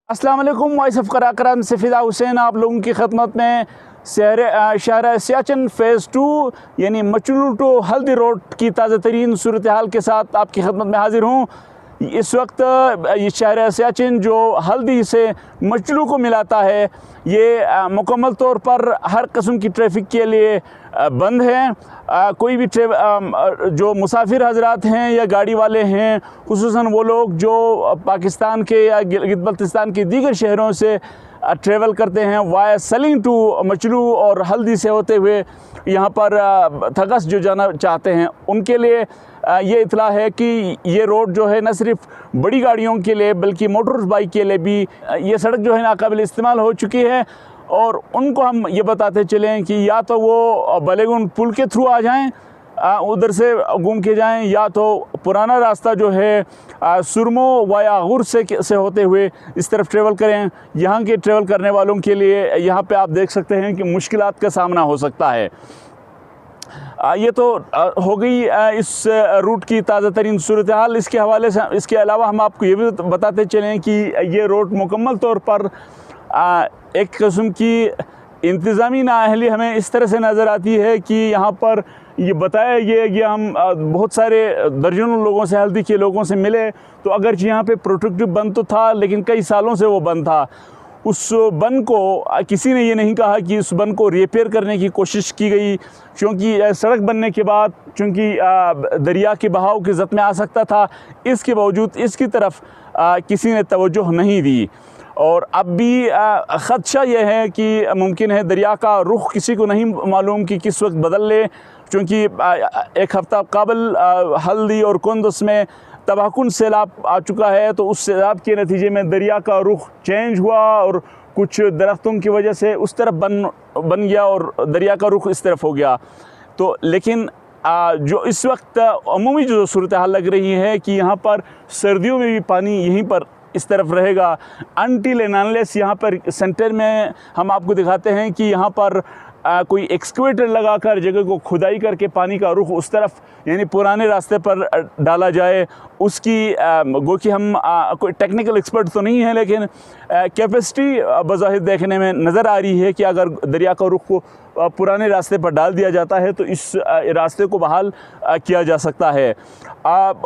अस्सलाम वालेकुम। Voice of Karakoram से फ़िदा हुसैन आप लोगों की खदमत में शहर सियाचिन फ़ेज़ 2 यानी मचलू टू हल्दी रोड की ताज़ा तरीन सूरत हाल के साथ आपकी खदमत में हाज़िर हूँ। इस वक्त ये शहर सियाचिन जो हल्दी से मचलू को मिलाता है, ये मुकम्मल तौर पर हर किस्म की ट्रैफिक के लिए बंद है। कोई भी जो मुसाफिर हजरात हैं या गाड़ी वाले हैं, खुसूसन वो लोग जो पाकिस्तान के या गिलगित बल्तिस्तान के दीगर शहरों से ट्रैवल करते हैं वाया सलीम टू मचलू और हल्दी से होते हुए यहाँ पर थगस जो जाना चाहते हैं, उनके लिए ये इतला है कि ये रोड जो है न सिर्फ बड़ी गाड़ियों के लिए बल्कि मोटर बाइक के लिए भी ये सड़क जो है नाकाबिल इस्तेमाल हो चुकी है। और उनको हम ये बताते चलें कि या तो वो बलेगुन पुल के थ्रू आ जाएं, उधर से घूम के जाएं, या तो पुराना रास्ता जो है सुरमो वाया गुर से होते हुए इस तरफ ट्रेवल करें। यहाँ के ट्रेवल करने वालों के लिए यहाँ पे आप देख सकते हैं कि मुश्किलात का सामना हो सकता है। ये तो हो गई इस रूट की ताज़ा तरीन सूरत हाल। इसके हवाले से इसके अलावा हम आपको ये भी बताते चलें कि ये रोड मुकम्मल तौर पर एक किस्म की इंतज़ामी नाअहली हमें इस तरह से नज़र आती है कि यहाँ पर ये बताया गया कि हम बहुत सारे दर्जनों लोगों से, हल्दी के लोगों से मिले, तो अगरचे यहाँ पे प्रोटेक्टिव बंद तो था लेकिन कई सालों से वो बंद था। उस बंद को किसी ने ये नहीं कहा कि उस बंद को रिपेयर करने की कोशिश की गई, क्योंकि सड़क बनने के बाद चूँकि दरिया के बहाव की ज़द में आ सकता था, इसके बावजूद इसकी तरफ किसी ने तवज्जो नहीं दी। और अब भी ख़दशा यह है कि मुमकिन है दरिया का रुख किसी को नहीं मालूम कि किस वक्त बदल ले, क्योंकि एक हफ़्ता कबल हल्दी और कुंदस में तबाहकुन सैलाब आ चुका है। तो उस सैलाब के नतीजे में दरिया का रुख चेंज हुआ और कुछ दरख्तों की वजह से उस तरफ बन गया और दरिया का रुख इस तरफ हो गया। तो लेकिन जो इस वक्त अमूमी जो सूरत हाल लग रही है कि यहाँ पर सर्दियों में भी पानी यहीं पर इस तरफ रहेगा अनटिल एंड अनलेस यहाँ पर सेंटर में हम आपको दिखाते हैं कि यहाँ पर कोई एक्सकेवेटर लगाकर जगह को खुदाई करके पानी का रुख उस तरफ यानी पुराने रास्ते पर डाला जाए। उसकी गो कि हम कोई टेक्निकल एक्सपर्ट तो नहीं है, लेकिन कैपेसिटी बज़ाहिर देखने में नज़र आ रही है कि अगर दरिया का रुख को पुराने रास्ते पर डाल दिया जाता है तो इस रास्ते को बहाल किया जा सकता है।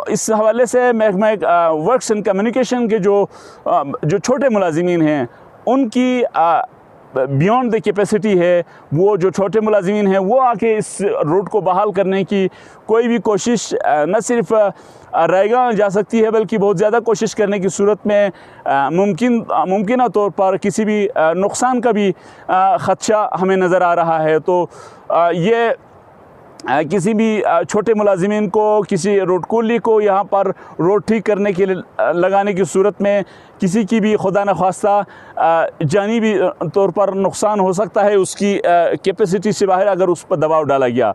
इस हवाले से महकमा वर्क्स एंड कम्युनिकेशन के जो छोटे मुलाजिमीन हैं, उनकी बियॉन्ड द कैपेसिटी है, वो जो छोटे मुलाजिमीन हैं वो आके इस रोड को बहाल करने की कोई भी कोशिश न सिर्फ रहेगा जा सकती है बल्कि बहुत ज़्यादा कोशिश करने की सूरत में मुमकिन तौर पर किसी भी नुकसान का भी ख़दशा हमें नज़र आ रहा है। तो ये किसी भी छोटे मुलाजिमीन को, किसी रोड कुली को यहाँ पर रोड ठीक करने के लिए लगाने की सूरत में किसी की भी खुदा न ख़ास्ता जानिबी तौर पर नुकसान हो सकता है उसकी कैपेसिटी से बाहर अगर उस पर दबाव डाला गया।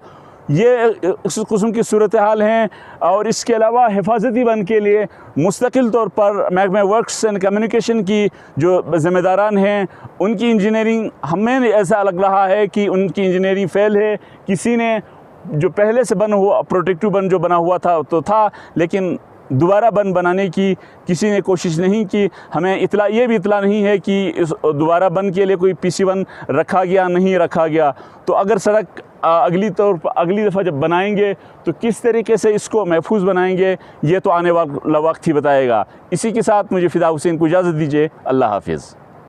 ये इस किस्म की सूरत हाल हैं। और इसके अलावा हिफाजती बंद के लिए मुस्तकिल तौर पर महकमा वर्क्स एंड कम्युनिकेशन की जो ज़िम्मेदारान हैं, उनकी इंजीनियरिंग हमें ऐसा लग रहा है कि उनकी इंजीनियरिंग फ़ेल है। किसी ने जो पहले से बन हुआ प्रोटेक्टिव बन जो बना हुआ था तो था, लेकिन दोबारा बन बनाने की किसी ने कोशिश नहीं की। हमें ये भी इतला नहीं है कि इस दोबारा बन के लिए कोई PC1 रखा गया नहीं रखा गया। तो अगर सड़क अगली दफ़ा जब बनाएंगे तो किस तरीके से इसको महफूज बनाएंगे, ये तो आने वाला वक्त ही बताएगा। इसी के साथ मुझे फ़िदा हुसैन को इजाज़त दीजिए। अल्लाह हाफिज़।